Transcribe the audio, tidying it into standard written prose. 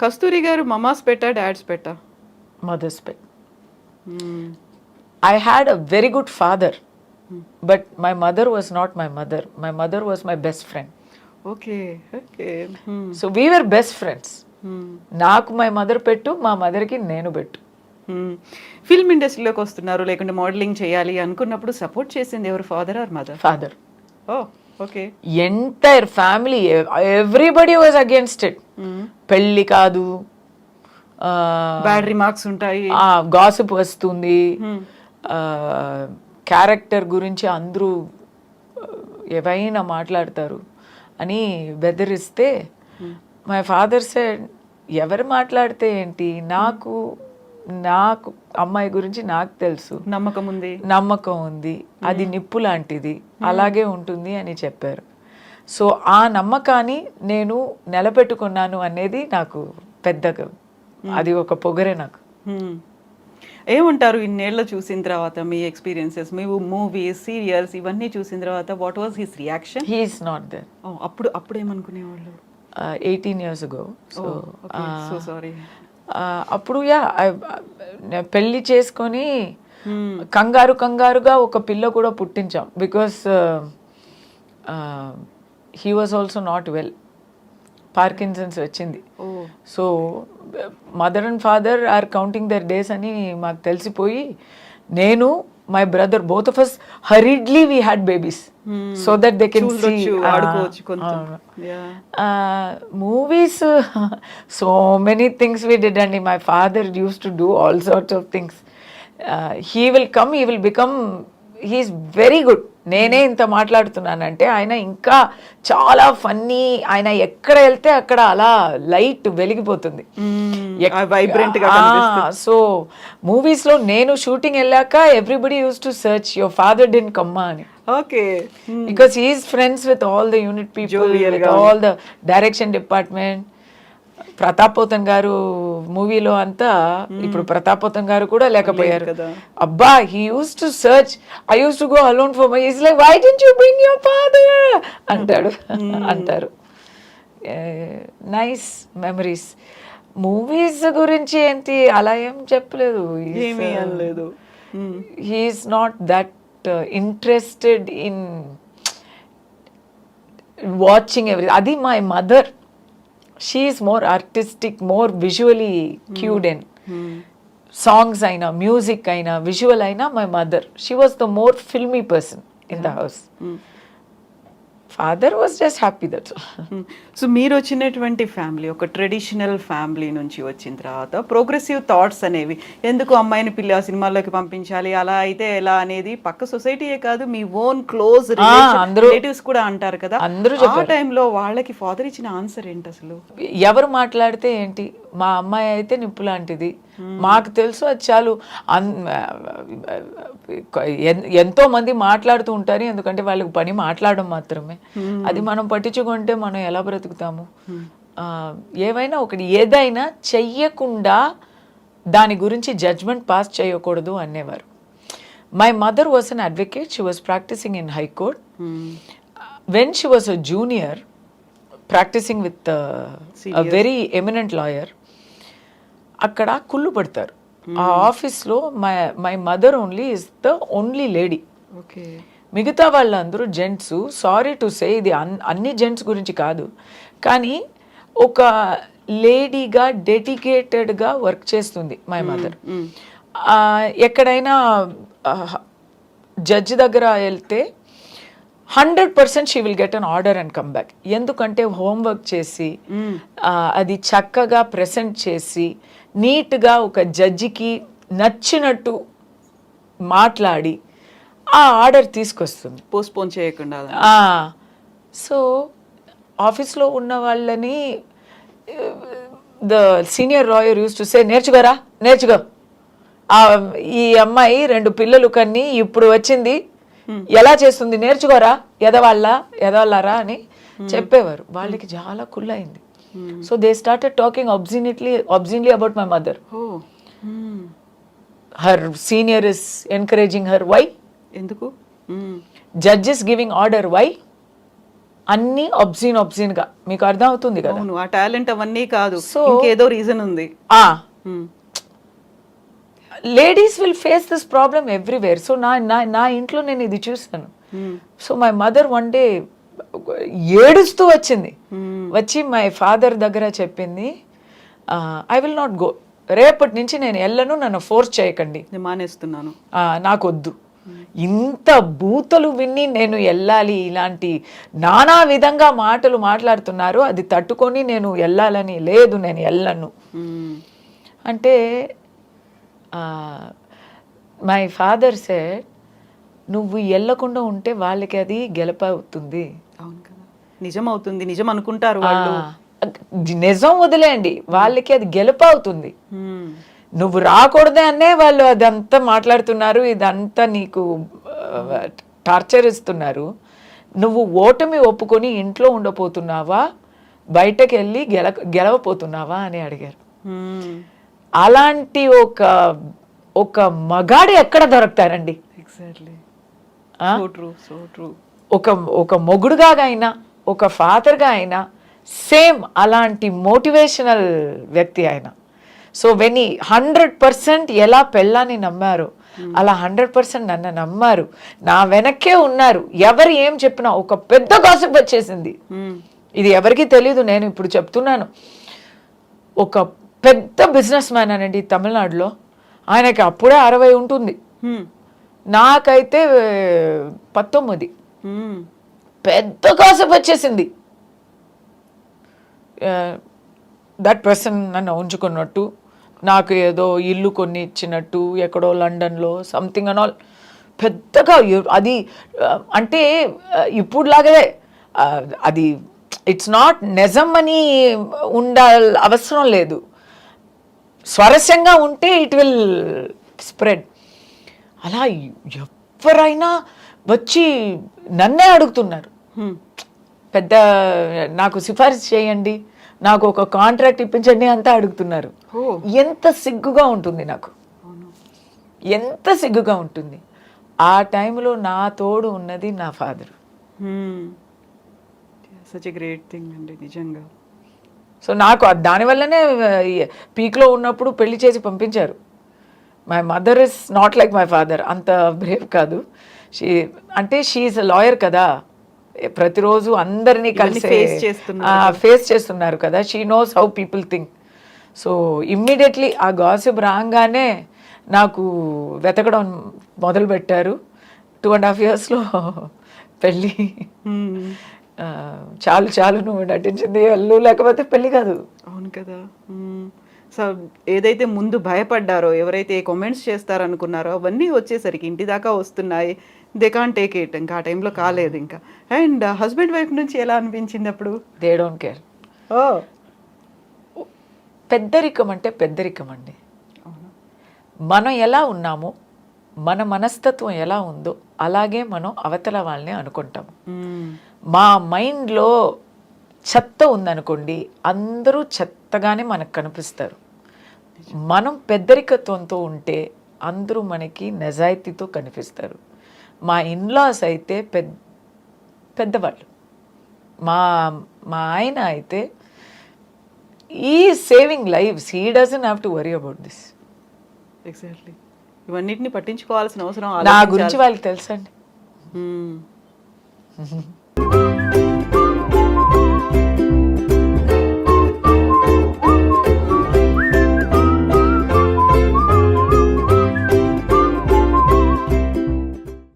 కస్తూరి గారు మమాస్ పెట్టా డాడ్స్ పెట్టా? Mother's pet. I had a very good father, but my mother was not my mother. My mother was my best friend. Okay okay. So we were best friends. నాకు my mother pet, మా మదర్కి నేను పెట్టు. Film ఇండస్ట్రీలోకి వస్తున్నారు లేకుంటే modelling చేయాలి అనుకున్నప్పుడు సపోర్ట్ చేసింది ఎవరు, father or mother? Father. Oh okay. Entire family, everybody was against it. పెళ్ళి కాదు, బ్యాడ్ రిమార్క్స్ ఉంటాయి, గాసిప్ వస్తుంది, క్యారెక్టర్ గురించి అందరూ ఏవైనా మాట్లాడతారు అని బెదిరిస్తే మై ఫాదర్ సెడ్, ఎవరు మాట్లాడితే ఏంటి, నాకు అమ్మాయి గురించి నాకు తెలుసు, నమ్మకం ఉంది, అది నిప్పు లాంటిది, అలాగే ఉంటుంది అని చెప్పారు. సో ఆ నమ్మకాన్ని నేను నిలబెట్టుకున్నాను అనేది నాకు పెద్దగా, అది ఒక పొగరే నాకు. ఏమంటారు ఇన్నేళ్ళ చూసిన తర్వాత మీ ఎక్స్పీరియన్సెస్, మీ మూవీస్ సీరియల్స్ ఇవన్నీ చూసిన తర్వాత what was his reaction? He is not there. అప్పుడు ఏమనుకునేవాళ్ళు? 18 years ago. So sorry. అప్పుడు పెళ్ళి చేసుకొని కంగారుగా ఒక పిల్ల కూడా పుట్టించాం. Because he was also not well, Parkinson's వచ్చింది. So mother and father are counting their days అని మాకు తెలిసిపోయి, నేను my brother both of us hurriedly we had babies so that they can see movies. So many things we did అండి. My father use to do all sorts of things. He will come, he will become, he is very good. నేనే ఇంత మాట్లాడుతున్నానంటే ఆయన ఇంకా చాలా funny. ఆయన ఎక్కడ వెళ్తే అక్కడ అలా లైట్ వెలిగిపోతుంది, వైబ్రెంట్ గా. సో మూవీస్ లో నేను షూటింగ్ వెళ్ళాక everybody use to search your father didn't కమ్మా అని. Okay. Because he is friends with all the unit people, with all the direction department. Pratap Pothan garu మూవీలో అంతా, ఇప్పుడు ప్రతాప్ పోతన్ గారు కూడా లేకపోయారు. అబ్బా, he use to search, I use to go alone for my, it's like why didn't you bring your father అంటారు. Nice memories. Movies గురించి ఏంటి అలా ఏం చెప్పలేదు. He is not that interested in watching every. అది my mother. She is more artistic, more visually cued in. Songs aina, music aina, visual aina, my mother. She was the more filmy person in the house. Father was just happy, that's all. So మీరు వచ్చినటువంటి family ఒక traditional family నుంచి వచ్చిన తర్వాత progressive thoughts అనేవి, ఎందుకు అమ్మాయిని పిల్ల సినిమాల్లోకి పంపించాలి, అలా అయితే ఎలా అనేది పక్క సొసైటీయే కాదు మీ ఓన్ క్లోజ్ రిలేటివ్స్ కూడా అంటారు కదా. ఆ టైంలో వాళ్ళకి ఫాదర్ ఇచ్చిన ఆన్సర్ ఏంటి అసలు? ఎవరు మాట్లాడితే ఏంటి, మా అమ్మాయి అయితే నిప్పు లాంటిది, మాకు తెలుసు, అది చాలు. ఎంతో మంది మాట్లాడుతూ ఉంటారు, ఎందుకంటే వాళ్ళకి పని మాట్లాడడం మాత్రమే. అది మనం పట్టించుకుంటే మనం ఎలా బ్రతుకుతాము? ఏవైనా ఒకటి, ఏదైనా చెయ్యకుండా దాని గురించి జడ్జ్మెంట్ పాస్ చేయకూడదు అనేవారు. My mother was an advocate. She was practising in high court. When she was a junior practising with a very eminent lawyer, అక్కడ కుళ్ళు పడతారు. ఆ ఆఫీస్లో my mother only is the only lady. మిగతా వాళ్ళందరూ జెంట్స్. సారీ టు సే, ఇది అన్ని gents గురించి కాదు, కానీ ఒక లేడీగా డెడికేటెడ్గా వర్క్ చేస్తుంది మై మదర్. ఎక్కడైనా జడ్జి దగ్గర వెళ్తే 100% she will get an order and come back. ఎందుకంటే హోంవర్క్ చేసి అది చక్కగా ప్రెజెంట్ చేసి నీట్గా ఒక జడ్జికి నచ్చినట్టు మాట్లాడి ఆ ఆర్డర్ తీసుకొస్తుంది, పోస్ట్పోన్ చేయకుండా. సో ఆఫీస్లో ఉన్న వాళ్ళని the senior lawyer use to say, నేర్చుకో, ఈ అమ్మాయి 2 పిల్లలు కన్ని ఇప్పుడు వచ్చింది, ఎలా చేస్తుంది, నేర్చుకోరా, ఎదవాళ్ళరా అని చెప్పేవారు. వాళ్ళకి చాలా కుళ్ళయింది. So they started talking obscenely about my mother. Her senior is encouraging her. Why? ఎందుకు? Judge is giving order. Why? అన్నీ ఒబ్జీన్గా మీకు అర్థం అవుతుంది కదా. అవును, ఆ టాలెంట్ అవన్నీ కాదు, So- ఇంకేదో రీజన్ ఉంది. Hmm. Ladies will face this problem everywhere. So నా ఇంట్లో నేను ఇది చూస్తాను. So my mother one day ఏడుస్తూ వచ్చింది. వచ్చి మై ఫాదర్ దగ్గర చెప్పింది, ఐ విల్ నాట్ గో, రేపటి నుంచి నేను వెళ్ళను, నన్ను ఫోర్స్ చేయకండి, నేను మానేస్తున్నాను. నాకొద్దు. ఇంత బూతులు విని నేను వెళ్ళాలి, ఇలాంటి నానా విధంగా మాటలు మాట్లాడుతున్నారు, అది తట్టుకొని నేను వెళ్ళాలని లేదు, నేను వెళ్ళను అంటే మై ఫాదర్ సెడ్, నువ్వు వెళ్ళకుండా ఉంటే వాళ్ళకి అది గెలపవుతుంది. అవును కదా, నిజం అవుతుంది, నిజం అనుకుంటారు వాళ్ళు. నిజం వదిలేయండి, వాళ్ళకి అది గెలుపవుతుంది. Hmm. నువ్వు రాకూడదే అనే వాళ్ళు అదంతా మాట్లాడుతున్నారు, ఇదంతా నీకు టార్చర్ ఇస్తున్నారు. నువ్వు ఓటమి ఒప్పుకొని ఇంట్లో ఉండపోతున్నావా, బయటకు వెళ్ళి గెలవపోతున్నావా అని అడిగారు. Hmm. అలాంటి ఒక మగాడు ఎక్కడ దొరుకుతారండి? ఎగ్జాక్ట్లీ, ఆ? So true, so true. ఒక మొగుడుగా అయినా, ఒక ఫాదర్గా అయినా సేమ్ అలాంటి మోటివేషనల్ వ్యక్తి ఆయన. సో వెన్ 100% ఎలా పెళ్ళాన్ని నమ్మారు, అలా 100% నన్ను నమ్మారు, నా వెనక్కే ఉన్నారు. ఎవరు ఏం చెప్పినా ఒక పెద్ద గాసిప్ వచ్చేసింది. ఇది ఎవరికీ తెలీదు, నేను ఇప్పుడు చెప్తున్నాను. ఒక పెద్ద బిజినెస్ మ్యాన్ అనండి తమిళనాడులో, ఆయనకి అప్పుడే 60 ఉంటుంది, నాకైతే 19. పెద్ద గాసిప్ వచ్చేసింది. దట్ పర్సన్ నన్ను ఉంచుకున్నట్టు, నాకు ఏదో ఇల్లు కొన్ని ఇచ్చినట్టు, ఎక్కడో లండన్లో సంథింగ్ అండ్ ఆల్. పెద్దగా అది అంటే ఇప్పుడులాగే అది ఇట్స్ నాట్ నిజం అని అవసరం లేదు. స్వరస్యంగా ఉంటే ఇట్ విల్ స్ప్రెడ్. అలా ఎవరైనా వచ్చి నన్నే అడుగుతున్నారు, పెద్ద నాకు సిఫారసు చేయండి, నాకు ఒక కాంట్రాక్ట్ ఇప్పించండి అంతా అడుగుతున్నారు. ఎంత సిగ్గుగా ఉంటుంది నాకు, ఎంత సిగ్గుగా ఉంటుంది. ఆ టైంలో నా తోడు ఉన్నది నా father. Such a great thing అండి నిజంగా. సో నాకు దానివల్లనే పీక్లో ఉన్నప్పుడు పెళ్లి చేసి పంపించారు. My mother is not like my father, అంత బ్రేవ్ కాదు. షీఈస్ అ లాయర్ కదా, ప్రతిరోజు అందరినీ కలిసి ఫేస్ చేస్తున్నారు కదా, she knows how people think. So immediately ఆ గాసిప్ రాగానే నాకు వెతకడం మొదలు పెట్టారు. 2.5 yearsలో పెళ్ళి. చాలు నువ్వు నటించింది వెళ్ళు, లేకపోతే పెళ్ళి కాదు. అవును కదా. సో ఏదైతే ముందు భయపడ్డారో, ఎవరైతే కామెంట్స్ చేస్తారనుకున్నారో, అవన్నీ వచ్చేసరికి ఇంటి దాకా వస్తున్నాయి. They can't take it. ఇంకా ఆ టైంలో కాలేదు ఇంకా. అండ్ హస్బెండ్ వైఫ్ నుంచి ఎలా అనిపించింది అప్పుడు? They don't care. పెద్దరికం అంటే పెద్దరికం అండి. మనం ఎలా ఉన్నామో, మన మనస్తత్వం ఎలా ఉందో అలాగే మనం అవతల వాళ్ళని అనుకుంటాము. మా మైండ్లో చెత్త ఉందనుకోండి, అందరూ చెత్తగానే మనకు కనిపిస్తారు. మనం పెద్దరికత్వంతో ఉంటే అందరూ మనకి నిజాయితీతో కనిపిస్తారు. మా ఇన్లాస్ అయితే పెద్దవాళ్ళు. మా ఆయన అయితే ఈ saving lives, he doesn't have to worry about this. Exactly, ఇవన్నిటిని పట్టించుకోవాల్సిన అవసరం నా గురించి వాళ్ళకి తెలుసండి.